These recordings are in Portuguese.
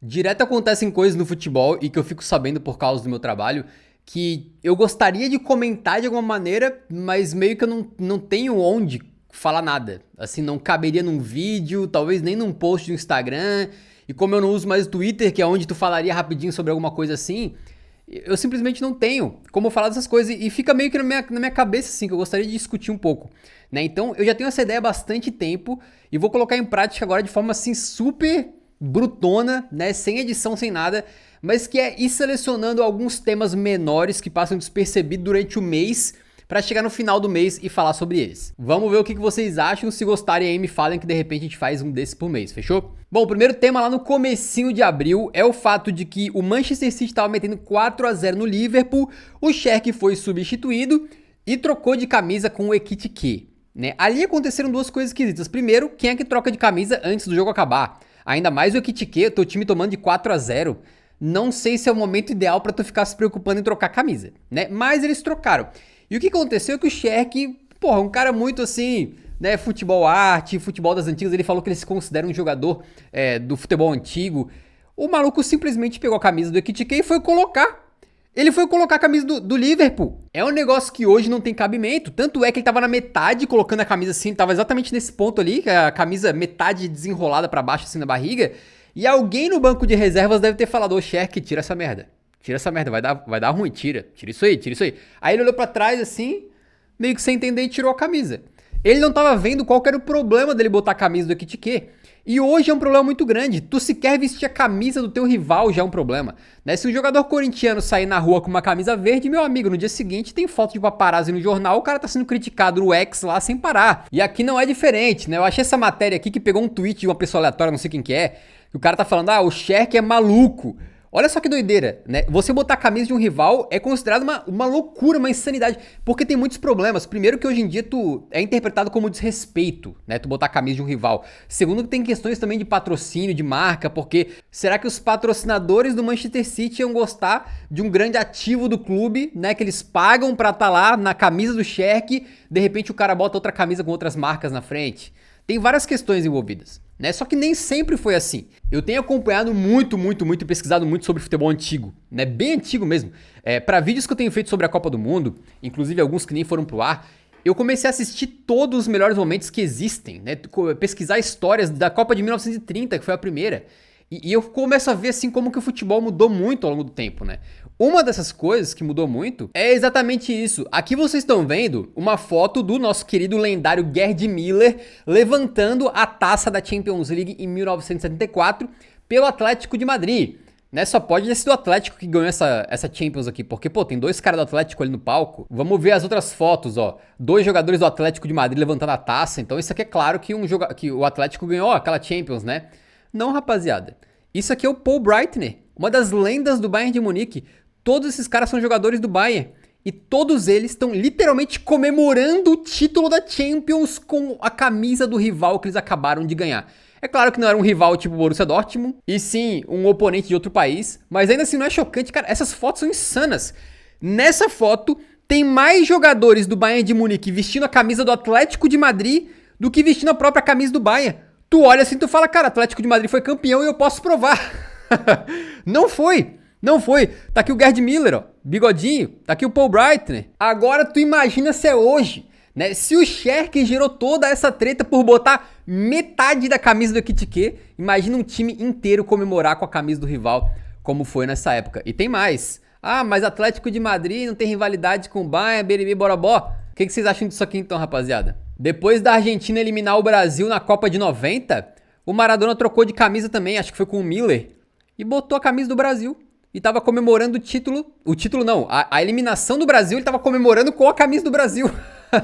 Direto acontecem coisas no futebol e que eu fico sabendo por causa do meu trabalho que eu gostaria de comentar de alguma maneira, mas meio que eu não tenho onde falar nada. Assim, não caberia num vídeo, talvez nem num post no Instagram. E como eu não uso mais o Twitter, que é onde tu falaria rapidinho sobre alguma coisa assim, eu simplesmente não tenho como falar dessas coisas e fica meio que na minha cabeça assim, que eu gostaria de discutir um pouco, né? Então eu já tenho essa ideia há bastante tempo e vou colocar em prática agora de forma assim super brutona, né? Sem edição, sem nada, mas que é ir selecionando alguns temas menores que passam despercebido durante o mês pra chegar no final do mês e falar sobre eles. Vamos ver o que vocês acham, se gostarem aí me falem que de repente a gente faz um desses por mês, fechou? Bom, o primeiro tema lá no comecinho de abril é o fato de que o Manchester City estava metendo 4-0 no Liverpool, o Cherki foi substituído e trocou de camisa com o Ekitike, né? Ali aconteceram duas coisas esquisitas. Primeiro, quem é que troca de camisa antes do jogo acabar? Ainda mais o Ekitike, teu time tomando de 4-0. Não sei se é o momento ideal pra tu ficar se preocupando em trocar camisa, né? Mas eles trocaram. E o que aconteceu é que o Cherki, porra, um cara muito assim, né, futebol arte, futebol das antigas, ele falou que ele se considera um jogador do futebol antigo. O maluco simplesmente pegou a camisa do Ekitike e foi colocar. Ele foi colocar a camisa do Liverpool. É um negócio que hoje não tem cabimento. Tanto é que ele tava na metade colocando a camisa assim, tava exatamente nesse ponto ali, a camisa metade desenrolada pra baixo assim na barriga. E alguém no banco de reservas deve ter falado: ô Cherki, tira essa merda. Tira essa merda, vai dar ruim, tira isso aí, tira isso aí. Aí ele olhou pra trás assim, meio que sem entender e tirou a camisa. Ele não tava vendo qual que era o problema dele botar a camisa do Ekitike. E hoje é um problema muito grande. Tu sequer vestir a camisa do teu rival já é um problema, né? Se um jogador corintiano sair na rua com uma camisa verde, meu amigo, no dia seguinte tem foto de paparazzi no jornal, o cara tá sendo criticado no X lá sem parar. E aqui não é diferente, né? Eu achei essa matéria aqui que pegou um tweet de uma pessoa aleatória, não sei quem que é, que o cara tá falando: ah, o Cherki é maluco. Olha só que doideira, né? Você botar a camisa de um rival é considerado uma loucura, uma insanidade, porque tem muitos problemas. Primeiro que hoje em dia tu é interpretado como desrespeito, né? Tu botar a camisa de um rival. Segundo que tem questões também de patrocínio, de marca, porque será que os patrocinadores do Manchester City iam gostar de um grande ativo do clube, né? Que eles pagam pra estar lá na camisa do Cherki, de repente o cara bota outra camisa com outras marcas na frente. Tem várias questões envolvidas, né? Só que nem sempre foi assim. Eu tenho acompanhado muito e pesquisado muito sobre futebol antigo, né? Bem antigo mesmo. Para vídeos que eu tenho feito sobre a Copa do Mundo, inclusive alguns que nem foram pro ar, eu comecei a assistir todos os melhores momentos que existem, né? Pesquisar histórias da Copa de 1930, que foi a primeira. E eu começo a ver assim como que o futebol mudou muito ao longo do tempo, né? Uma dessas coisas que mudou muito é exatamente isso. Aqui vocês estão vendo uma foto do nosso querido lendário Gerd Müller levantando a taça da Champions League em 1974 pelo Atlético de Madrid. Né? Só pode ter sido o Atlético que ganhou essa Champions aqui, porque, pô, tem dois caras do Atlético ali no palco. Vamos ver as outras fotos, ó. Dois jogadores do Atlético de Madrid levantando a taça. Então isso aqui é claro que o Atlético ganhou aquela Champions, né? Não, rapaziada. Isso aqui é o Paul Breitner, uma das lendas do Bayern de Munique. Todos esses caras são jogadores do Bayern. E todos eles estão literalmente comemorando o título da Champions com a camisa do rival que eles acabaram de ganhar. É claro que não era um rival tipo Borussia Dortmund, e sim um oponente de outro país, mas ainda assim não é chocante, cara. Essas fotos são insanas. Nessa foto tem mais jogadores do Bayern de Munique vestindo a camisa do Atlético de Madrid do que vestindo a própria camisa do Bayern. Tu olha assim e tu fala: cara, Atlético de Madrid foi campeão e eu posso provar. Não foi. Não foi. Tá aqui o Gerd Müller, ó, bigodinho. Tá aqui o Paul Breitner. Agora tu imagina se é hoje, né? Se o Cherki gerou toda essa treta por botar metade da camisa do Ekitike, imagina um time inteiro comemorar com a camisa do rival, como foi nessa época. E tem mais. Ah, mas Atlético de Madrid não tem rivalidade com o Bayern, Beribê, Borobó. O que vocês acham disso aqui então, rapaziada? Depois da Argentina eliminar o Brasil na Copa de 90, o Maradona trocou de camisa também, acho que foi com o Miller, e botou a camisa do Brasil. E tava comemorando o título não, a eliminação do Brasil, ele tava comemorando com a camisa do Brasil.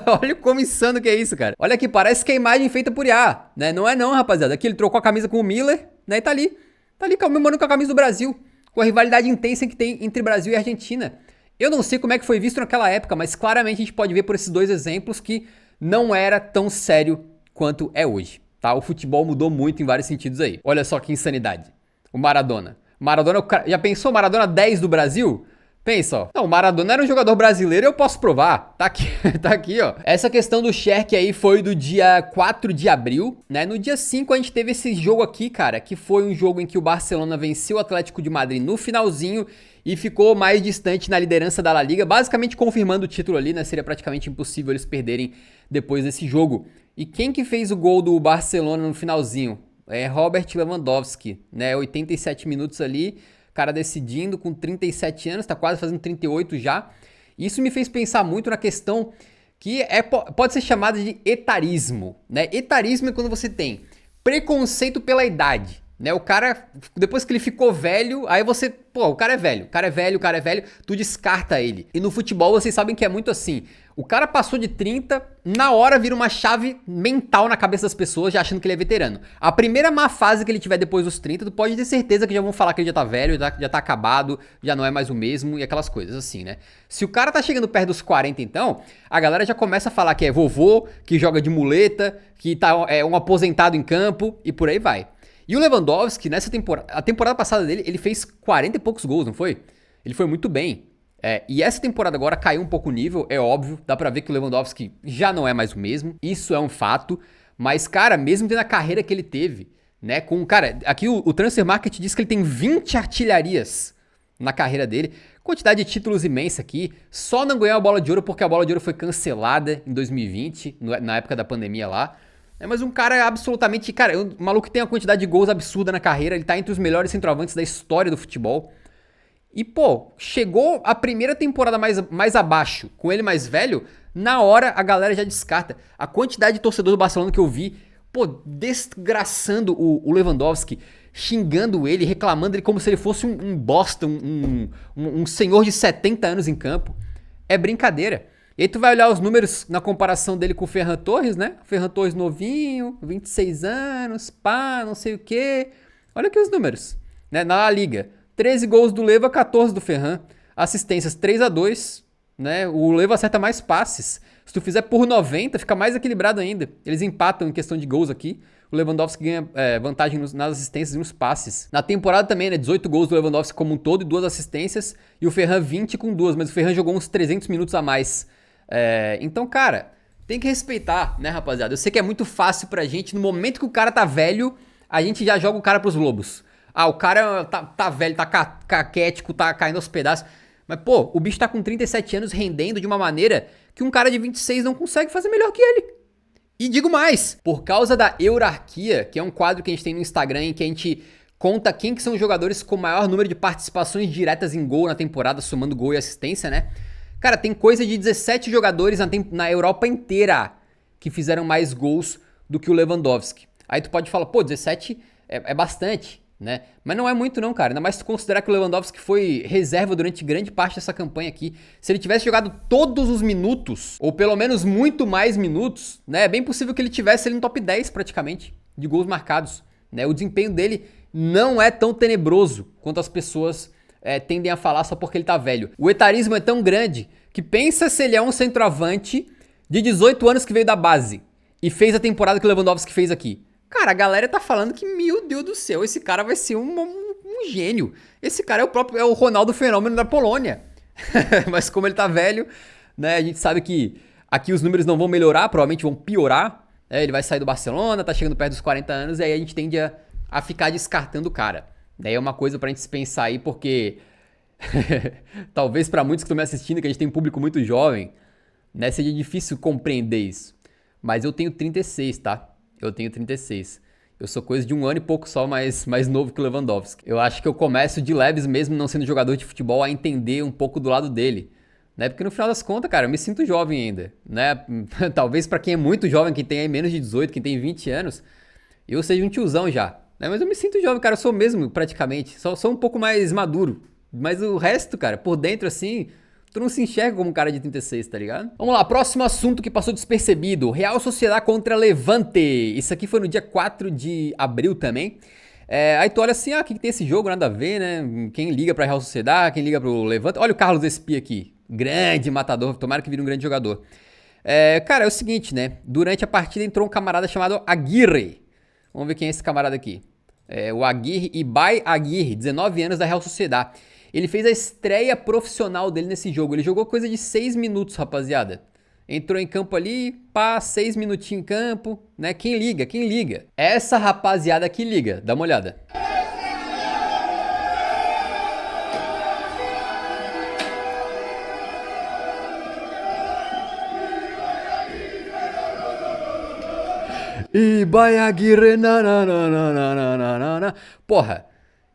Olha como insano que é isso, cara. Olha aqui, parece que é a imagem feita por IA, né? Não é não, rapaziada. Aqui ele trocou a camisa com o Miller, né? E tá ali comemorando com a camisa do Brasil, com a rivalidade intensa que tem entre Brasil e Argentina. Eu não sei como é que foi visto naquela época, mas claramente a gente pode ver por esses dois exemplos que não era tão sério quanto é hoje, tá? O futebol mudou muito em vários sentidos aí. Olha só que insanidade. O Maradona. Maradona, já pensou Maradona 10 do Brasil? Pensa, ó. Não, o Maradona era um jogador brasileiro, eu posso provar. Tá aqui, tá aqui, ó. Essa questão do Sherk aí foi do dia 4 de abril, né? No dia 5 a gente teve esse jogo aqui, cara, que foi um jogo em que o Barcelona venceu o Atlético de Madrid no finalzinho e ficou mais distante na liderança da La Liga, basicamente confirmando o título ali, né? Seria praticamente impossível eles perderem depois desse jogo. E quem que fez o gol do Barcelona no finalzinho? É Robert Lewandowski, né? 87 minutos ali, cara decidindo com 37 anos, tá quase fazendo 38 já. Isso me fez pensar muito na questão que pode ser chamada de etarismo, né? Etarismo é quando você tem preconceito pela idade, né? O cara, depois que ele ficou velho, aí você, pô, o cara é velho, tu descarta ele. E no futebol vocês sabem que é muito assim. O cara passou de 30, na hora vira uma chave mental na cabeça das pessoas, já achando que ele é veterano. A primeira má fase que ele tiver depois dos 30, tu pode ter certeza que já vão falar que ele já tá velho, já tá acabado, já não é mais o mesmo e aquelas coisas assim, né? Se o cara tá chegando perto dos 40 então, a galera já começa a falar que é vovô, que joga de muleta, que é um aposentado em campo e por aí vai. E o Lewandowski, nessa temporada, a temporada passada dele, ele fez 40 e poucos gols, não foi? Ele foi muito bem. E essa temporada agora caiu um pouco o nível, é óbvio, dá pra ver que o Lewandowski já não é mais o mesmo, isso é um fato, mas, cara, mesmo tendo a carreira que ele teve, né, cara, aqui o Transfer Market diz que ele tem 20 artilharias na carreira dele, quantidade de títulos imensa aqui, só não ganhou a Bola de Ouro porque a Bola de Ouro foi cancelada em 2020, na época da pandemia lá, mas um cara absolutamente, cara, o maluco tem uma quantidade de gols absurda na carreira, ele tá entre os melhores centroavantes da história do futebol. E, pô, chegou a primeira temporada mais abaixo, com ele mais velho, na hora a galera já descarta. A quantidade de torcedor do Barcelona que eu vi, pô, desgraçando o Lewandowski, xingando ele, reclamando ele como se ele fosse um bosta, um senhor de 70 anos em campo. É brincadeira. E aí tu vai olhar os números na comparação dele com o Ferran Torres, né? O Ferran Torres novinho, 26 anos, pá, não sei o quê. Olha aqui os números, né? Na La Liga. 13 gols do Leva, 14 do Ferran. Assistências 3-2, né? O Leva acerta mais passes. Se tu fizer por 90, fica mais equilibrado ainda. Eles empatam em questão de gols aqui. O Lewandowski ganha vantagem nas assistências e nos passes. Na temporada também, né? 18 gols do Lewandowski como um todo e 2 assistências. E o Ferran 20 com 2, mas o Ferran jogou uns 300 minutos a mais. Então, cara, tem que respeitar, né, rapaziada? Eu sei que é muito fácil pra gente, no momento que o cara tá velho, a gente já joga o cara pros lobos. Ah, o cara tá velho, tá caquético, tá caindo aos pedaços. Mas, pô, o bicho tá com 37 anos rendendo de uma maneira que um cara de 26 não consegue fazer melhor que ele. E digo mais, por causa da Eurarquia, que é um quadro que a gente tem no Instagram em que a gente conta quem que são os jogadores com o maior número de participações diretas em gol na temporada, somando gol e assistência, né? Cara, tem coisa de 17 jogadores na Europa inteira que fizeram mais gols do que o Lewandowski. Aí tu pode falar, pô, 17 é bastante, né? Mas não é muito não, cara. Ainda mais se tu considerar que o Lewandowski foi reserva durante grande parte dessa campanha aqui. Se ele tivesse jogado todos os minutos, ou pelo menos muito mais minutos, né? É bem possível que ele tivesse ali no top 10 praticamente, de gols marcados, né? O desempenho dele não é tão tenebroso quanto as pessoas tendem a falar só porque ele tá velho. O etarismo é tão grande que pensa se ele é um centroavante de 18 anos que veio da base e fez a temporada que o Lewandowski fez aqui. Cara, a galera tá falando que, meu Deus do céu, esse cara vai ser um gênio. Esse cara é o Ronaldo Fenômeno da Polônia. Mas como ele tá velho, né, a gente sabe que aqui os números não vão melhorar, provavelmente vão piorar. Ele vai sair do Barcelona, tá chegando perto dos 40 anos, e aí a gente tende a ficar descartando o cara. Daí é uma coisa pra gente se pensar aí, porque talvez pra muitos que estão me assistindo, que a gente tem um público muito jovem, né, seja difícil compreender isso. Mas eu tenho 36, tá? Eu tenho 36. Eu sou coisa de um ano e pouco só mais novo que o Lewandowski. Eu acho que eu começo de leves, mesmo não sendo jogador de futebol, a entender um pouco do lado dele. Né? Porque no final das contas, cara, eu me sinto jovem ainda. Né? Talvez pra quem é muito jovem, quem tem aí menos de 18, quem tem 20 anos, eu seja um tiozão já. Né? Mas eu me sinto jovem, cara. Eu sou mesmo, praticamente. Só um pouco mais maduro. Mas o resto, cara, por dentro, assim, tu não se enxerga como um cara de 36, tá ligado? Vamos lá, próximo assunto que passou despercebido. Real Sociedad contra Levante. Isso aqui foi no dia 4 de abril também. Aí tu olha assim, o que tem esse jogo? Nada a ver, né? Quem liga pra Real Sociedad, quem liga pro Levante. Olha o Carlos Espí aqui. Grande matador, tomara que vire um grande jogador. Cara, é o seguinte, né? Durante a partida entrou um camarada chamado Aguirre. Vamos ver quem é esse camarada aqui. O Aguirre, Ibai Aguirre, 19 anos da Real Sociedad. Ele fez a estreia profissional dele nesse jogo. Ele jogou coisa de 6 minutos, rapaziada. Entrou em campo ali, pá, 6 minutinhos em campo, né? Quem liga? Quem liga? Essa rapaziada que liga, dá uma olhada. Ibayaguirre, nananana. Porra,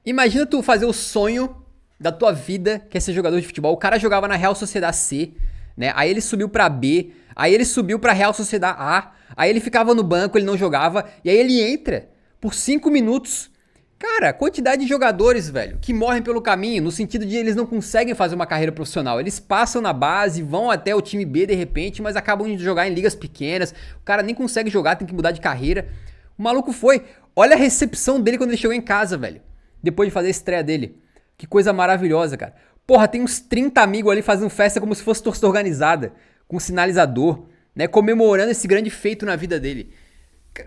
imagina tu fazer o sonho da tua vida, que é ser jogador de futebol. O cara jogava na Real Sociedade C, né? Aí ele subiu pra B, aí ele subiu pra Real Sociedade A, aí ele ficava no banco, ele não jogava, e aí ele entra por 5 minutos. Cara, quantidade de jogadores, velho, que morrem pelo caminho, no sentido de eles não conseguem fazer uma carreira profissional. Eles passam na base, vão até o time B de repente, mas acabam de jogar em ligas pequenas. O cara nem consegue jogar, tem que mudar de carreira. O maluco foi. Olha a recepção dele quando ele chegou em casa, velho. Depois de fazer a estreia dele. Que coisa maravilhosa, cara. Porra, tem uns 30 amigos ali fazendo festa como se fosse torcida organizada, com sinalizador, né, comemorando esse grande feito na vida dele.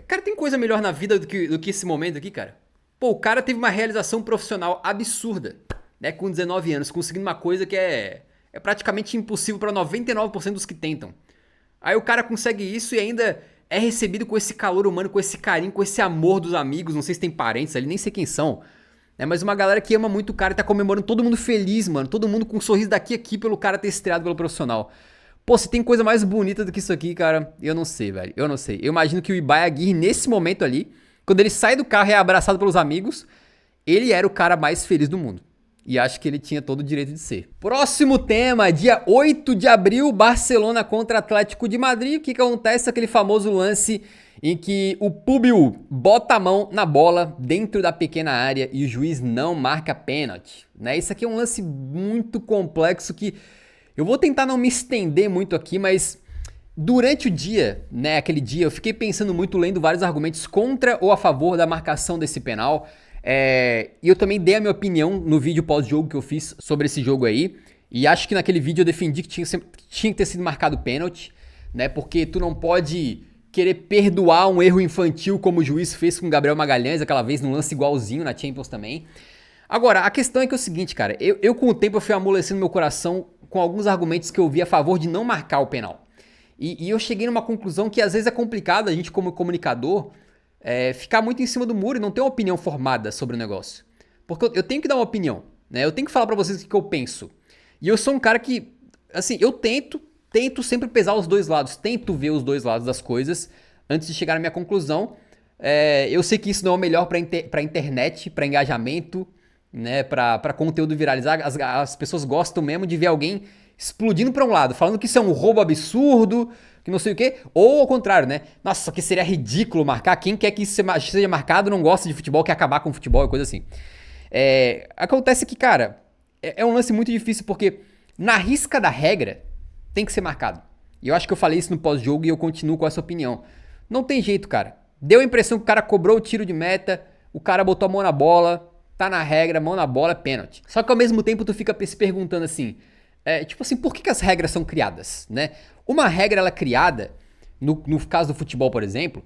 Cara, tem coisa melhor na vida do que esse momento aqui, cara? Pô, o cara teve uma realização profissional absurda, né, com 19 anos, conseguindo uma coisa que é praticamente impossível para 99% dos que tentam. Aí o cara consegue isso e ainda é recebido com esse calor humano, com esse carinho, com esse amor dos amigos, não sei se tem parentes ali, nem sei quem são, né, mas uma galera que ama muito o cara e tá comemorando, todo mundo feliz, mano, todo mundo com um sorriso daqui a aqui pelo cara ter estreado pelo profissional. Pô, se tem coisa mais bonita do que isso aqui, cara, eu não sei, velho, eu não sei. Eu imagino que o Ibayaguirre, nesse momento ali, quando ele sai do carro e é abraçado pelos amigos, ele era o cara mais feliz do mundo. E acho que ele tinha todo o direito de ser. Próximo tema, dia 8 de abril, Barcelona contra Atlético de Madrid. O que acontece? Aquele famoso lance em que o Públio bota a mão na bola dentro da pequena área e o juiz não marca pênalti, né? Isso aqui é um lance muito complexo que eu vou tentar não me estender muito aqui, mas durante o dia, né, aquele dia, eu fiquei pensando muito, lendo vários argumentos contra ou a favor da marcação desse penal. E eu também dei a minha opinião no vídeo pós-jogo que eu fiz sobre esse jogo aí. E acho que naquele vídeo eu defendi que tinha que ter sido marcado pênalti, né? Porque tu não pode querer perdoar um erro infantil como o juiz fez com o Gabriel Magalhães aquela vez, num lance igualzinho na Champions também. Agora, a questão é que é o seguinte, cara. Eu com o tempo eu fui amolecendo meu coração com alguns argumentos que eu vi a favor de não marcar o penal. E eu cheguei numa conclusão que às vezes é complicado a gente como comunicador ficar muito em cima do muro e não ter uma opinião formada sobre o negócio. Porque eu tenho que dar uma opinião, né? Eu tenho que falar pra vocês o que eu penso. E eu sou um cara que, assim, eu tento sempre pesar os dois lados, tento ver os dois lados das coisas antes de chegar na minha conclusão. Eu sei que isso não é o melhor pra internet, pra engajamento, né? Pra conteúdo viralizar. As pessoas gostam mesmo de ver alguém explodindo pra um lado, falando que isso é um roubo absurdo, que não sei o quê, ou ao contrário, né? Nossa, que seria ridículo marcar, quem quer que isso seja marcado não gosta de futebol, quer acabar com o futebol e coisa assim. Acontece que, cara, é um lance muito difícil porque na risca da regra tem que ser marcado. E eu acho que eu falei isso no pós-jogo e eu continuo com essa opinião. Não tem jeito, cara. Deu a impressão que o cara cobrou o tiro de meta, o cara botou a mão na bola, tá na regra, mão na bola, é pênalti. Só que ao mesmo tempo tu fica se perguntando assim, tipo assim, por que as regras são criadas, né? Uma regra ela é criada, no caso do futebol, por exemplo,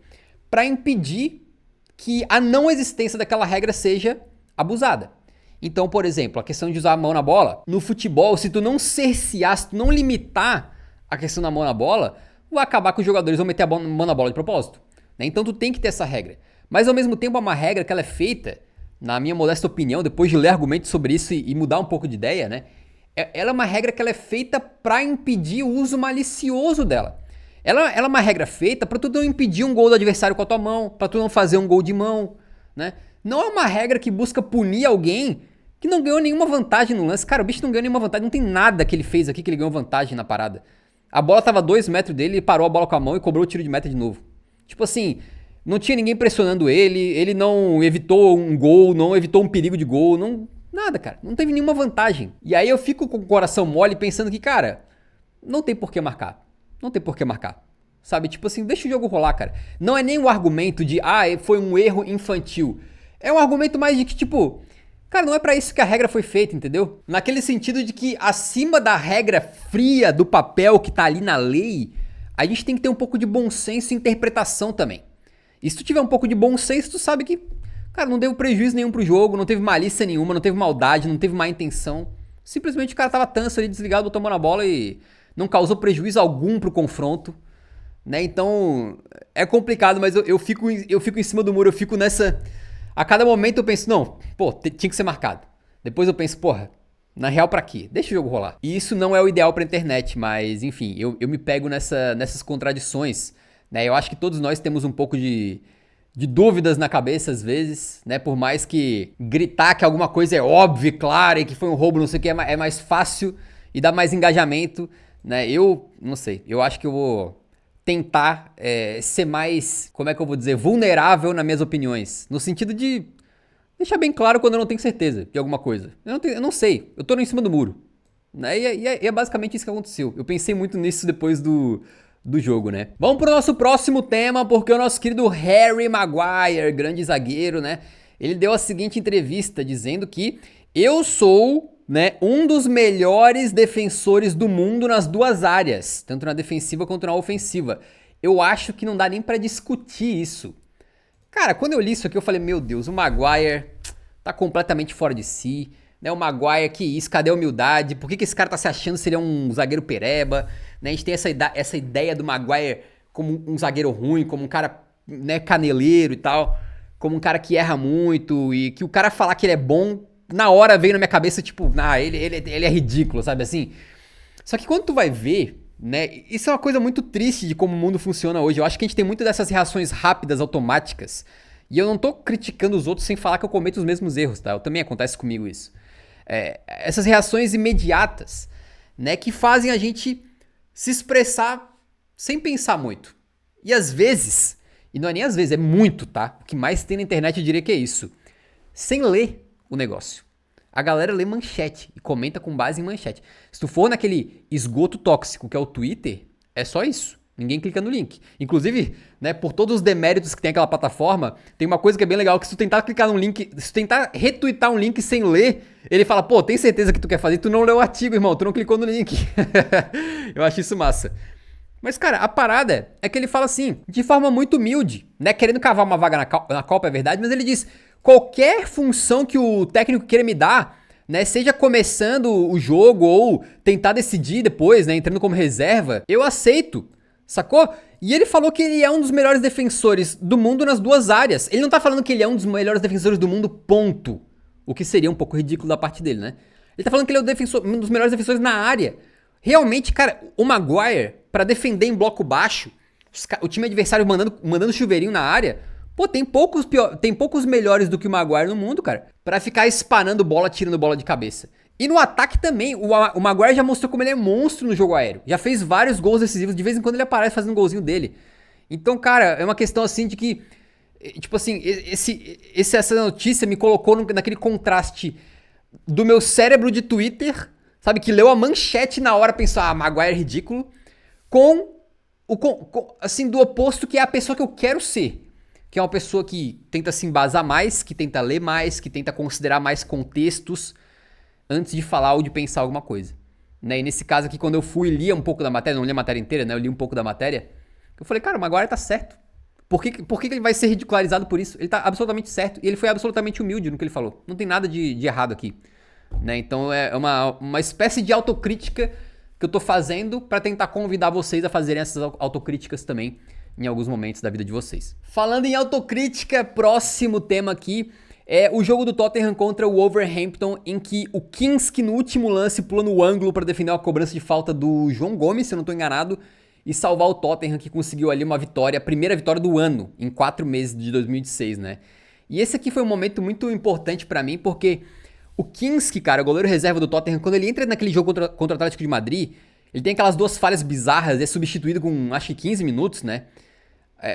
para impedir que a não existência daquela regra seja abusada. Então, por exemplo, a questão de usar a mão na bola, no futebol, se tu não cercear, se tu não limitar a questão da mão na bola, vai acabar que os jogadores vão meter a mão na bola de propósito, né? Então tu tem que ter essa regra. Mas ao mesmo tempo é uma regra que ela é feita, na minha modesta opinião, depois de ler argumentos sobre isso e mudar um pouco de ideia, né? Ela é uma regra que ela é feita para impedir o uso malicioso dela. Ela é uma regra feita para tu não impedir um gol do adversário com a tua mão, para tu não fazer um gol de mão, né? Não é uma regra que busca punir alguém que não ganhou nenhuma vantagem no lance. Cara, o bicho não ganhou nenhuma vantagem, não tem nada que ele fez aqui que ele ganhou vantagem na parada. A bola tava a 2 metros dele, ele parou a bola com a mão e cobrou o tiro de meta de novo. Tipo assim, não tinha ninguém pressionando ele não evitou um gol, não evitou um perigo de gol, não... Nada, cara. Não teve nenhuma vantagem. E aí eu fico com o coração mole pensando que, cara, não tem por que marcar. Não tem por que marcar. Sabe? Tipo assim, deixa o jogo rolar, cara. Não é nem o argumento de, foi um erro infantil. É um argumento mais de que, tipo, cara, não é pra isso que a regra foi feita, entendeu? Naquele sentido de que acima da regra fria do papel que tá ali na lei, a gente tem que ter um pouco de bom senso e interpretação também. E se tu tiver um pouco de bom senso, tu sabe que, cara, não deu prejuízo nenhum pro jogo, não teve malícia nenhuma, não teve maldade, não teve má intenção. Simplesmente o cara tava tanso ali, desligado, botou a mão na bola e não causou prejuízo algum pro confronto, né? Então, é complicado, mas eu fico em cima do muro, eu fico nessa... A cada momento eu penso, não, pô, tinha que ser marcado. Depois eu penso, porra, na real pra quê? Deixa o jogo rolar. E isso não é o ideal pra internet, mas enfim, eu me pego nessas contradições, né? Eu acho que todos nós temos um pouco de dúvidas na cabeça às vezes, né? Por mais que gritar que alguma coisa é óbvia, clara e que foi um roubo, não sei o que, é mais fácil e dá mais engajamento, né? Eu não sei, eu acho que eu vou tentar ser mais, como é que eu vou dizer, vulnerável nas minhas opiniões. No sentido de deixar bem claro quando eu não tenho certeza de alguma coisa. Eu não sei, eu tô em cima do muro. Né? E é basicamente isso que aconteceu. Eu pensei muito nisso depois do jogo, né? Vamos pro nosso próximo tema, porque o nosso querido Harry Maguire, grande zagueiro, né? Ele deu a seguinte entrevista dizendo que eu sou, né, um dos melhores defensores do mundo nas duas áreas, tanto na defensiva quanto na ofensiva. Eu acho que não dá nem pra discutir isso. Cara, quando eu li isso aqui, eu falei, meu Deus, o Maguire tá completamente fora de si, né? O Maguire, que isso, cadê a humildade? Por que esse cara tá se achando se ele é um zagueiro pereba? Né? A gente tem essa ideia do Maguire como um zagueiro ruim, como um cara, né, caneleiro e tal, como um cara que erra muito e que o cara falar que ele é bom, na hora veio na minha cabeça, tipo, ele é ridículo, sabe assim? Só que quando tu vai ver, né, isso é uma coisa muito triste de como o mundo funciona hoje. Eu acho que a gente tem muito dessas reações rápidas, automáticas, e eu não tô criticando os outros sem falar que eu cometo os mesmos erros, tá? Também acontece comigo isso. Essas reações imediatas, né, que fazem a gente se expressar sem pensar muito. E às vezes, e não é nem às vezes, é muito, tá? O que mais tem na internet eu diria que é isso. Sem ler o negócio. A galera lê manchete e comenta com base em manchete. Se tu for naquele esgoto tóxico que é o Twitter, é só isso. Ninguém clica no link. Inclusive, né, por todos os deméritos que tem aquela plataforma, tem uma coisa que é bem legal, que se tu tentar clicar num link, se tu tentar retweetar um link sem ler, ele fala, pô, tem certeza que tu quer fazer? Tu não leu o artigo, irmão, tu não clicou no link. Eu acho isso massa. Mas, cara, a parada é que ele fala assim, de forma muito humilde, né, querendo cavar uma vaga na Copa, é verdade, mas ele diz, qualquer função que o técnico queira me dar, né, seja começando o jogo ou tentar decidir depois, né, entrando como reserva, eu aceito, sacou? E ele falou que ele é um dos melhores defensores do mundo nas duas áreas. Ele não tá falando que ele é um dos melhores defensores do mundo, ponto. O que seria um pouco ridículo da parte dele, né? Ele tá falando que ele é um dos melhores defensores na área. Realmente, cara, o Maguire, pra defender em bloco baixo, o time adversário mandando chuveirinho na área, pô, tem poucos melhores do que o Maguire no mundo, cara, pra ficar espanando bola, tirando bola de cabeça. E no ataque também, o Maguire já mostrou como ele é monstro no jogo aéreo. Já fez vários gols decisivos, de vez em quando ele aparece fazendo um golzinho dele. Então, cara, é uma questão assim de que, tipo assim, essa notícia me colocou naquele contraste do meu cérebro de Twitter, sabe, que leu a manchete na hora, pensou, Maguire é ridículo, assim, do oposto, que é a pessoa que eu quero ser. Que é uma pessoa que tenta se embasar mais, que tenta ler mais, que tenta considerar mais contextos antes de falar ou de pensar alguma coisa. Né? E nesse caso aqui, quando eu fui e li um pouco da matéria, não li a matéria inteira, né? Eu li um pouco da matéria, eu falei, cara, o Maguire tá certo. Por que ele vai ser ridicularizado por isso? Ele tá absolutamente certo. E ele foi absolutamente humilde no que ele falou. Não tem nada de errado aqui. Né? Então é uma espécie de autocrítica que eu tô fazendo pra tentar convidar vocês a fazerem essas autocríticas também em alguns momentos da vida de vocês. Falando em autocrítica, próximo tema aqui é o jogo do Tottenham contra o Wolverhampton, em que o Kinski no último lance pula no ângulo para defender uma cobrança de falta do João Gomes, se eu não estou enganado, e salvar o Tottenham, que conseguiu ali uma vitória, a primeira vitória do ano, em 4 meses de 2016, né? E esse aqui foi um momento muito importante para mim, porque o Kinski, cara, o goleiro reserva do Tottenham, quando ele entra naquele jogo contra o Atlético de Madrid, ele tem aquelas duas falhas bizarras, é substituído com acho que 15 minutos, né?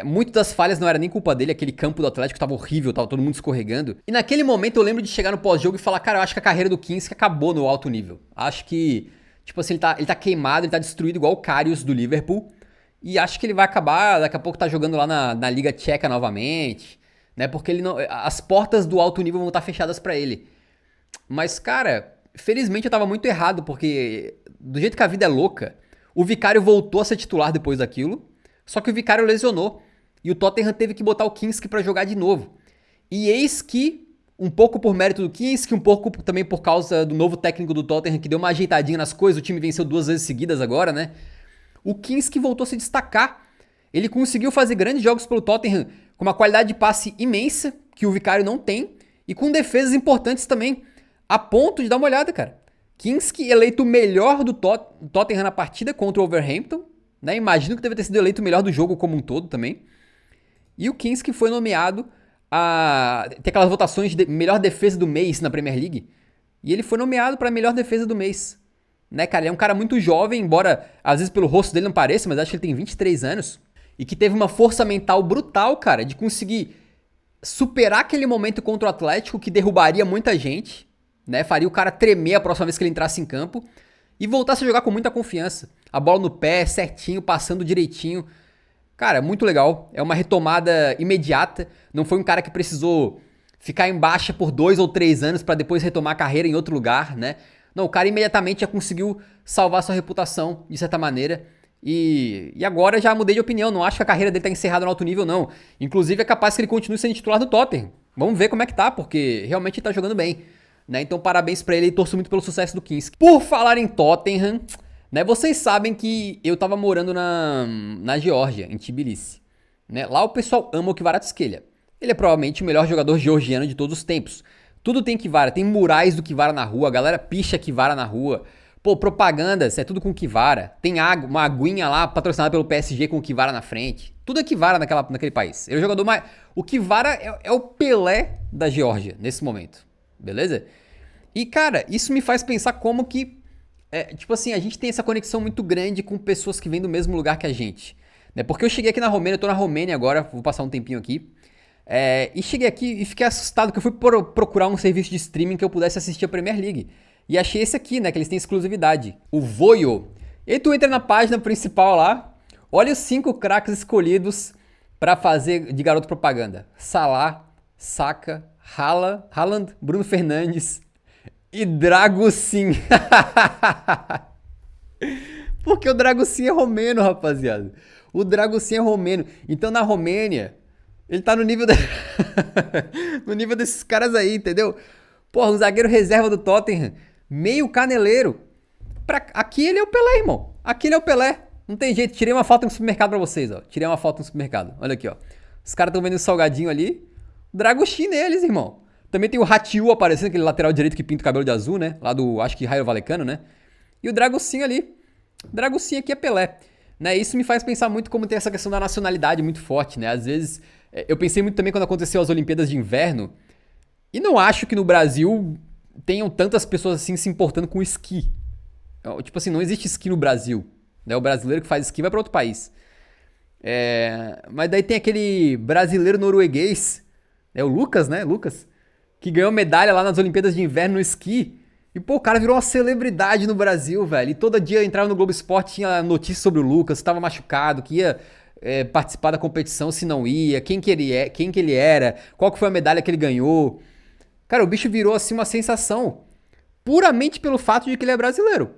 Muitas das falhas não era nem culpa dele, aquele campo do Atlético tava horrível, tava todo mundo escorregando. E naquele momento eu lembro de chegar no pós-jogo e falar, cara, eu acho que a carreira do Kinski acabou no alto nível. Acho que, tipo assim, ele tá queimado, ele tá destruído igual o Karius do Liverpool. E acho que ele vai acabar, daqui a pouco tá jogando lá na Liga Tcheca novamente, né? Porque as portas do alto nível vão estar fechadas pra ele. Mas, cara, felizmente eu tava muito errado, porque do jeito que a vida é louca, o Vicário voltou a ser titular depois daquilo. Só que o Vicário lesionou e o Tottenham teve que botar o Kinski pra jogar de novo. E eis que Um pouco por mérito do Kinski, um pouco também por causa do novo técnico do Tottenham, que deu uma ajeitadinha nas coisas, o time venceu 2 vezes seguidas agora, né? O Kinski voltou a se destacar. Ele conseguiu fazer grandes jogos pelo Tottenham com uma qualidade de passe imensa, que o Vicario não tem, e com defesas importantes também, a ponto de dar uma olhada, cara. Kinski eleito o melhor do Tottenham na partida contra o Wolverhampton, né? Imagino que deve ter sido eleito o melhor do jogo como um todo também. E o Kinski foi nomeado a ter aquelas votações de melhor defesa do mês na Premier League. E ele foi nomeado para melhor defesa do mês. Né, cara? Ele é um cara muito jovem, embora às vezes pelo rosto dele não pareça, mas acho que ele tem 23 anos. E que teve uma força mental brutal, cara, de conseguir superar aquele momento contra o Atlético que derrubaria muita gente, né? Faria o cara tremer a próxima vez que ele entrasse em campo e voltasse a jogar com muita confiança. A bola no pé, certinho, passando direitinho. Cara, muito legal. É uma retomada imediata. Não foi um cara que precisou ficar em baixa por 2 ou 3 anos para depois retomar a carreira em outro lugar, né? Não, o cara imediatamente já conseguiu salvar sua reputação, de certa maneira. E agora já mudei de opinião. Não acho que a carreira dele tá encerrada no alto nível, não. Inclusive é capaz que ele continue sendo titular do Tottenham. Vamos ver como é que tá, porque realmente ele tá jogando bem. Né? Então parabéns pra ele e torço muito pelo sucesso do Kinski. Por falar em Tottenham, né, vocês sabem que eu tava morando na Geórgia, em Tbilisi. Né? Lá o pessoal ama o Kvaratskhelia. Ele é provavelmente o melhor jogador georgiano de todos os tempos. Tudo tem Kvara, tem murais do Kvara na rua, a galera picha Kvara na rua. Pô, propagandas, é tudo com Kvara. Tem água, uma aguinha lá patrocinada pelo PSG com o Kvara na frente. Tudo é Kvara naquele país. Ele é o jogador mais... O Kvara é o Pelé da Geórgia, nesse momento. Beleza? E, cara, isso me faz pensar como que... tipo assim, a gente tem essa conexão muito grande com pessoas que vêm do mesmo lugar que a gente. Né? Porque eu cheguei aqui na Romênia, eu tô na Romênia agora, vou passar um tempinho aqui. E cheguei aqui e fiquei assustado que eu fui procurar um serviço de streaming que eu pudesse assistir a Premier League. E achei esse aqui, né, que eles têm exclusividade. O Voyo. E tu entra na página principal lá, olha os 5 craques escolhidos pra fazer de garoto propaganda. Salah, Saka, Haaland, Bruno Fernandes e Dragusin. Porque o Dragusin é romeno, rapaziada. O Dragusin é romeno. Então na Romênia... Ele tá no nível no nível desses caras aí, entendeu? Porra, o zagueiro reserva do Tottenham, meio caneleiro. Aqui ele é o Pelé, irmão. Aqui ele é o Pelé. Não tem jeito. Tirei uma foto no supermercado pra vocês, ó. Tirei uma foto no supermercado. Olha aqui, ó. Os caras tão vendo o salgadinho ali. Dragusin neles, irmão. Também tem o Ratiu aparecendo, aquele lateral direito que pinta o cabelo de azul, né? Lá do, acho que Raio Valecano, né? E o Dragusin ali. Dragusin aqui é Pelé. Né? Isso me faz pensar muito como tem essa questão da nacionalidade muito forte, né? Às vezes... Eu pensei muito também quando aconteceu as Olimpíadas de Inverno. E não acho que no Brasil tenham tantas pessoas assim se importando com esqui. Tipo assim, não existe esqui no Brasil. Né? O brasileiro que faz esqui vai para outro país. Mas daí tem aquele brasileiro norueguês, o Lucas, né? Lucas, que ganhou medalha lá nas Olimpíadas de Inverno no esqui. E pô, o cara virou uma celebridade no Brasil, velho. E todo dia entrava no Globo Esporte, tinha notícia sobre o Lucas, estava machucado, que ia... participar da competição se não ia, quem que ele era, qual que foi a medalha que ele ganhou. Cara, o bicho virou assim uma sensação puramente pelo fato de que ele é brasileiro.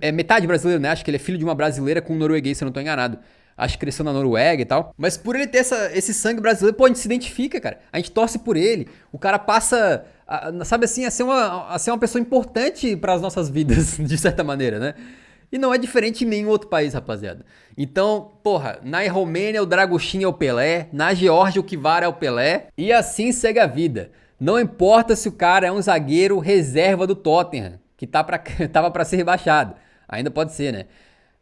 É metade brasileiro, né? Acho que ele é filho de uma brasileira com um norueguês, se eu não tô enganado. Acho que cresceu na Noruega e tal. Mas por ele ter esse sangue brasileiro, pô, a gente se identifica, cara. A gente torce por ele. O cara passa, sabe assim, a ser uma pessoa importante para as nossas vidas, de certa maneira, né? E não é diferente em nenhum outro país, rapaziada. Então, porra, na Romênia o Dragusin é o Pelé, na Geórgia o Kvara é o Pelé, e assim segue a vida. Não importa se o cara é um zagueiro reserva do Tottenham, que tava pra ser rebaixado. Ainda pode ser, né?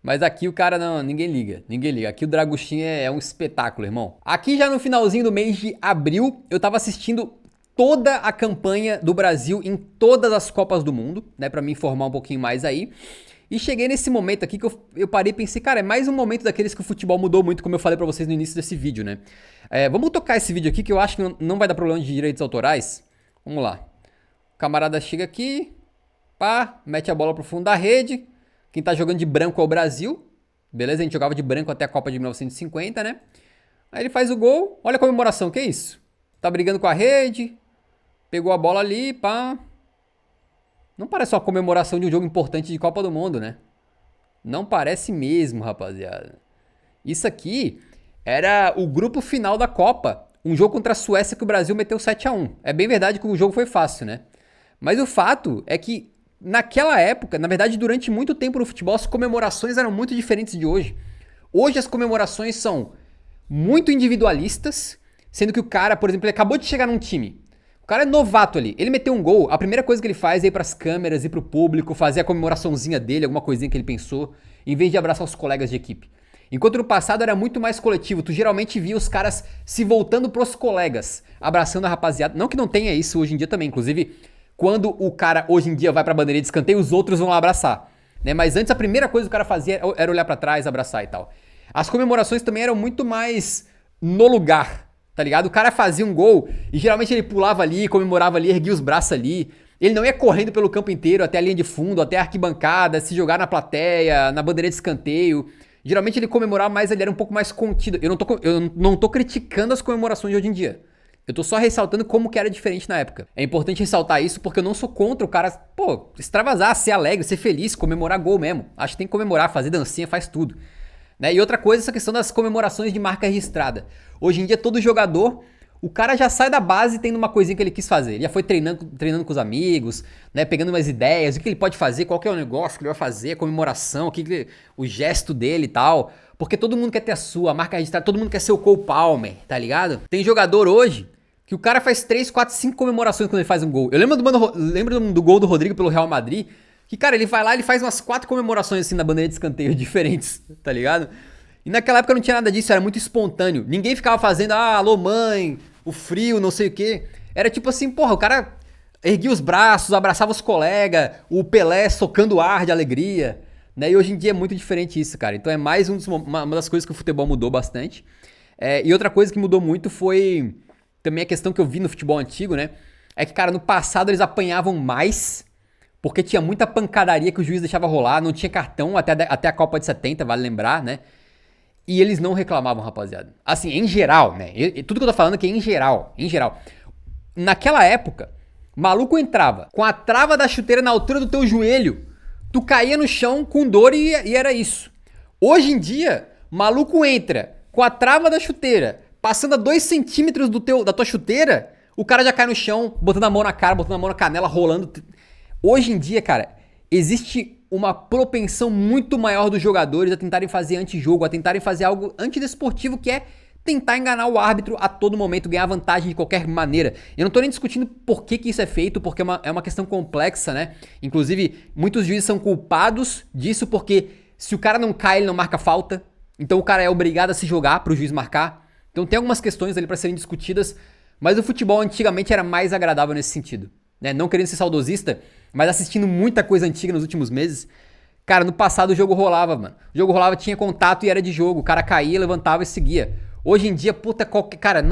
Mas aqui o cara não, ninguém liga. Aqui o Dragusin é um espetáculo, irmão. Aqui já no finalzinho do mês de abril, eu tava assistindo toda a campanha do Brasil em todas as Copas do Mundo, né? Pra me informar um pouquinho mais aí. E cheguei nesse momento aqui que eu parei e pensei, cara, é mais um momento daqueles que o futebol mudou muito, como eu falei pra vocês no início desse vídeo, né? Vamos tocar esse vídeo aqui que eu acho que não vai dar problema de direitos autorais. Vamos lá. O camarada chega aqui, pá, mete a bola pro fundo da rede. Quem tá jogando de branco é o Brasil. Beleza? A gente jogava de branco até a Copa de 1950, né? Aí ele faz o gol. Olha a comemoração, que isso? Tá brigando com a rede. Pegou a bola ali, pá. Não parece uma comemoração de um jogo importante de Copa do Mundo, né? Não parece mesmo, rapaziada. Isso aqui era o grupo final da Copa. um jogo contra a Suécia que o Brasil meteu 7-1. É bem verdade que o jogo foi fácil, né? Mas o fato é que naquela época, na verdade, durante muito tempo no futebol, as comemorações eram muito diferentes de hoje. Hoje as comemorações são muito individualistas, sendo que o cara, por exemplo, ele acabou de chegar num time. O cara é novato ali. Ele meteu um gol, a primeira coisa que ele faz é ir pras câmeras, ir pro público, fazer a comemoraçãozinha dele, alguma coisinha que ele pensou, em vez de abraçar os colegas de equipe. Enquanto no passado era muito mais coletivo, tu geralmente via os caras se voltando pros colegas, abraçando a rapaziada. Não que não tenha isso hoje em dia também, inclusive, quando o cara hoje em dia vai pra bandeirinha de escanteio, os outros vão lá abraçar. Né? Mas antes a primeira coisa que o cara fazia era olhar pra trás, abraçar e tal. As comemorações também eram muito mais no lugar, tá ligado? O cara fazia um gol e geralmente ele pulava ali, comemorava ali, erguia os braços ali. Ele não ia correndo pelo campo inteiro, até a linha de fundo, até a arquibancada, se jogar na plateia, na bandeirinha de escanteio. Geralmente ele comemorava mais, ele era um pouco mais contido. Eu não tô criticando as comemorações de hoje em dia. Eu tô só ressaltando como que era diferente na época. É importante ressaltar isso porque eu não sou contra o cara, pô, extravasar, ser alegre, ser feliz, comemorar gol mesmo. Acho que tem que comemorar, fazer dancinha, faz tudo. Né? E outra coisa, essa questão das comemorações de marca registrada. Hoje em dia, todo jogador, o cara já sai da base tendo uma coisinha que ele quis fazer. Ele já foi treinando com os amigos, né? Pegando umas ideias, o que ele pode fazer, qual que é o negócio que ele vai fazer, a comemoração, o gesto dele e tal. Porque todo mundo quer ter a sua, a marca registrada, todo mundo quer ser o Cole Palmer, tá ligado? Tem jogador hoje que o cara faz 3, 4, 5 comemorações quando ele faz um gol. Eu lembro do gol do Rodrigo pelo Real Madrid, que, cara, ele vai lá e ele faz umas 4 comemorações assim na bandeira de escanteio diferentes, tá ligado? E naquela época não tinha nada disso, era muito espontâneo. Ninguém ficava fazendo, alô mãe, o frio, não sei o quê. Era tipo assim, porra, o cara erguia os braços, abraçava os colegas, o Pelé socando ar de alegria, né? E hoje em dia é muito diferente isso, cara. Então é mais uma das coisas que o futebol mudou bastante. E outra coisa que mudou muito foi também a questão que eu vi no futebol antigo, né? É que, cara, no passado eles apanhavam mais, porque tinha muita pancadaria que o juiz deixava rolar, não tinha cartão até a Copa de 70, vale lembrar, né? E eles não reclamavam, rapaziada. Assim, em geral, né? Tudo que eu tô falando aqui é em geral. Em geral. Naquela época, maluco entrava com a trava da chuteira na altura do teu joelho, tu caía no chão com dor e era isso. Hoje em dia, maluco entra com a trava da chuteira, passando a 2 centímetros da tua chuteira, o cara já cai no chão, botando a mão na cara, botando a mão na canela, rolando. Hoje em dia, cara, existe uma propensão muito maior dos jogadores a tentarem fazer antijogo, a tentarem fazer algo antidesportivo, que é tentar enganar o árbitro a todo momento, ganhar vantagem de qualquer maneira. Eu não tô nem discutindo por que isso é feito, porque é uma questão complexa, né? Inclusive, muitos juízes são culpados disso, porque se o cara não cai, ele não marca falta. Então o cara é obrigado a se jogar pro juiz marcar. Então tem algumas questões ali pra serem discutidas, mas o futebol antigamente era mais agradável nesse sentido. Né? Não querendo ser saudosista, mas assistindo muita coisa antiga nos últimos meses, cara, no passado o jogo rolava, mano. O jogo rolava, tinha contato e era de jogo. O cara caía, levantava e seguia. Hoje em dia, puta, cara,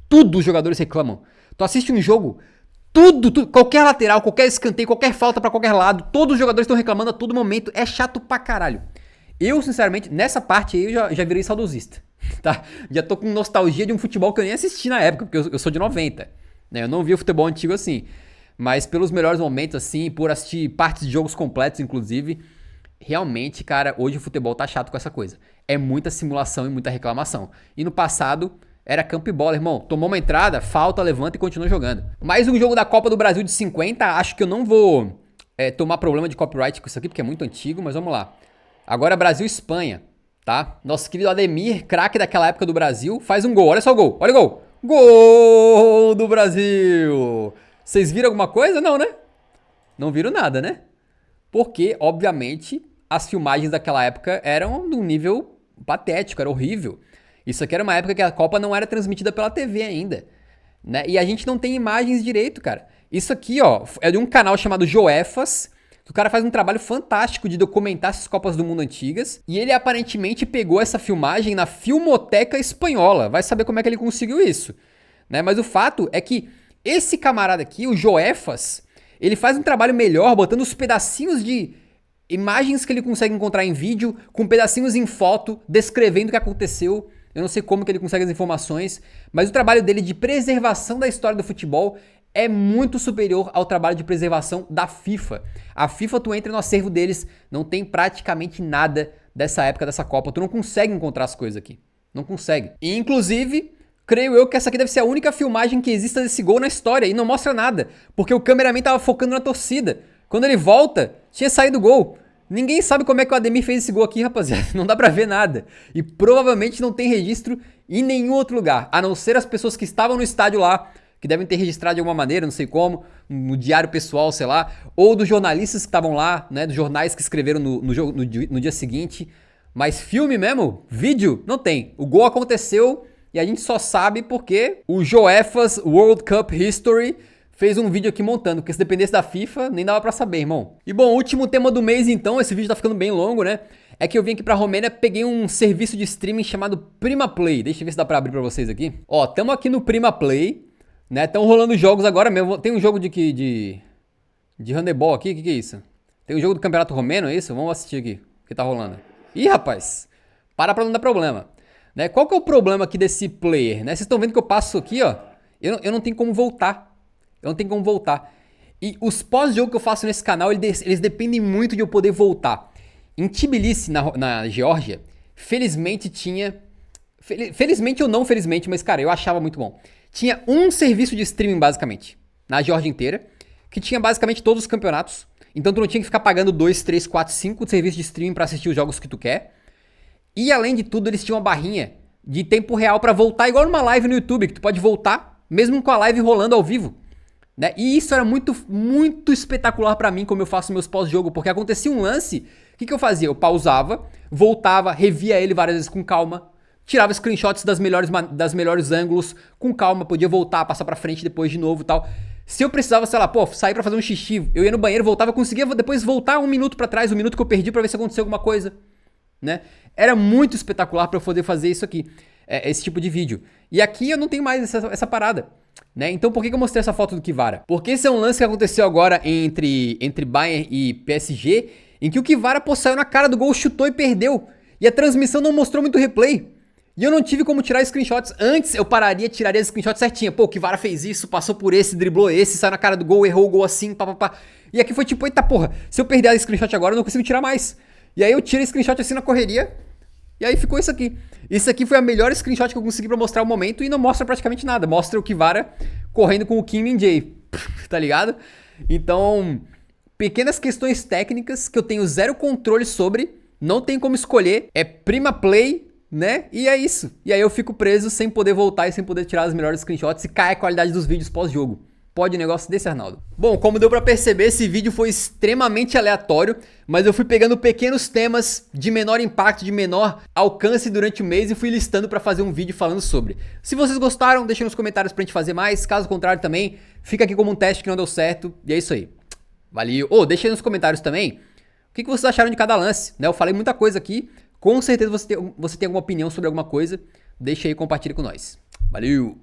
tudo os jogadores reclamam. Tu assiste um jogo, tudo, qualquer lateral, qualquer escanteio, qualquer falta pra qualquer lado, todos os jogadores estão reclamando a todo momento. É chato pra caralho. Eu, sinceramente, nessa parte aí eu já virei saudosista, tá? Já tô com nostalgia de um futebol que eu nem assisti na época, porque eu sou de 90, né? Eu não vi o futebol antigo assim. Mas pelos melhores momentos, assim, por assistir partes de jogos completos, inclusive, realmente, cara, hoje o futebol tá chato com essa coisa. É muita simulação e muita reclamação. E no passado, era campo e bola, irmão. Tomou uma entrada, falta, levanta e continua jogando. Mais um jogo da Copa do Brasil de 50. Acho que eu não vou tomar problema de copyright com isso aqui, porque é muito antigo, mas vamos lá. Agora Brasil e Espanha, tá? Nosso querido Ademir, craque daquela época do Brasil, faz um gol. Olha só o gol, olha o gol. Gol do Brasil! Vocês viram alguma coisa? Não, né? Não viram nada, né? Porque, obviamente, as filmagens daquela época eram de um nível patético, era horrível. Isso aqui era uma época que a Copa não era transmitida pela TV ainda, né? E a gente não tem imagens direito, cara. Isso aqui, ó, é de um canal chamado Joefas, que o cara faz um trabalho fantástico de documentar essas Copas do Mundo antigas. E ele aparentemente pegou essa filmagem na Filmoteca Espanhola. Vai saber como é que ele conseguiu isso, né? Mas o fato é que esse camarada aqui, o Joefas, ele faz um trabalho melhor botando os pedacinhos de imagens que ele consegue encontrar em vídeo, com pedacinhos em foto, descrevendo o que aconteceu. Eu não sei como que ele consegue as informações, mas o trabalho dele de preservação da história do futebol é muito superior ao trabalho de preservação da FIFA. A FIFA, tu entra no acervo deles, não tem praticamente nada dessa época, dessa Copa. Tu não consegue encontrar as coisas aqui. Não consegue. E, inclusive, creio eu que essa aqui deve ser a única filmagem que exista desse gol na história e não mostra nada, porque o cameraman tava focando na torcida. Quando ele volta, tinha saído o gol. Ninguém sabe como é que o Ademir fez esse gol aqui, rapaziada. Não dá pra ver nada. E provavelmente não tem registro em nenhum outro lugar, a não ser as pessoas que estavam no estádio lá, que devem ter registrado de alguma maneira, não sei como, no diário pessoal, sei lá, ou dos jornalistas que estavam lá, né, dos jornais que escreveram no dia seguinte. Mas filme mesmo, vídeo, não tem. O gol aconteceu e a gente só sabe porque o Joefas World Cup History fez um vídeo aqui montando, porque se dependesse da FIFA, nem dava pra saber, irmão. E bom, último tema do mês então, esse vídeo tá ficando bem longo, né? É que eu vim aqui pra Romênia, peguei um serviço de streaming chamado Prima Play. Deixa eu ver se dá pra abrir pra vocês aqui. Ó, tamo aqui no Prima Play, né? Tão rolando jogos agora mesmo. Tem um jogo de handebol aqui, o que é isso? Tem um jogo do Campeonato Romeno, é isso? Vamos assistir aqui, o que tá rolando. Ih, rapaz, para pra não dar problema. Né? Qual que é o problema aqui desse player, né? Vocês estão vendo que eu passo aqui, ó, eu não tenho como voltar. Eu não tenho como voltar. E os pós-jogo que eu faço nesse canal, eles dependem muito de eu poder voltar. Em Tbilisi, na Geórgia, felizmente tinha... Felizmente ou não felizmente, mas cara, eu achava muito bom. Tinha um serviço de streaming basicamente, na Geórgia inteira, que tinha basicamente todos os campeonatos. Então tu não tinha que ficar pagando 2, 3, 4, 5 serviços de streaming pra assistir os jogos que tu quer. E além de tudo, eles tinham uma barrinha de tempo real pra voltar, igual numa live no YouTube, que tu pode voltar, mesmo com a live rolando ao vivo. Né? E isso era muito, muito espetacular pra mim, como eu faço meus pós-jogo, porque acontecia um lance, o que eu fazia? Eu pausava, voltava, revia ele várias vezes com calma, tirava screenshots das melhores ângulos, com calma, podia voltar, passar pra frente depois de novo e tal. Se eu precisava, sei lá, sair pra fazer um xixi, eu ia no banheiro, voltava, eu conseguia depois voltar um minuto pra trás, um minuto que eu perdi pra ver se aconteceu alguma coisa, né? Era muito espetacular pra eu poder fazer isso aqui, esse tipo de vídeo. E aqui eu não tenho mais essa parada. Né? Então por que eu mostrei essa foto do Kvara? Porque esse é um lance que aconteceu agora entre Bayern e PSG, em que o Kvara saiu na cara do gol, chutou e perdeu. E a transmissão não mostrou muito replay. E eu não tive como tirar screenshots. Antes eu tiraria as screenshots certinha. Pô, o Kvara fez isso, passou por esse, driblou esse, saiu na cara do gol, errou o gol assim, papapá. E aqui foi tipo, eita porra, se eu perder a screenshot agora eu não consigo tirar mais. E aí eu tirei screenshot assim na correria. E aí ficou isso aqui. Isso aqui foi a melhor screenshot que eu consegui pra mostrar o momento e não mostra praticamente nada. Mostra o Kvara correndo com o Kim Min-jae, tá ligado? Então, pequenas questões técnicas que eu tenho zero controle sobre, não tem como escolher, é Prima Play, né? E é isso. E aí eu fico preso sem poder voltar e sem poder tirar as melhores screenshots e cai a qualidade dos vídeos pós-jogo. Pode um negócio desse, Arnaldo? Bom, como deu pra perceber, esse vídeo foi extremamente aleatório, mas eu fui pegando pequenos temas de menor impacto, de menor alcance durante o mês e fui listando pra fazer um vídeo falando sobre. Se vocês gostaram, deixem nos comentários pra gente fazer mais, caso contrário também, fica aqui como um teste que não deu certo, e é isso aí. Valeu! Deixa aí nos comentários também o que vocês acharam de cada lance, né? Eu falei muita coisa aqui, com certeza você tem alguma opinião sobre alguma coisa, deixa aí e compartilha com nós. Valeu!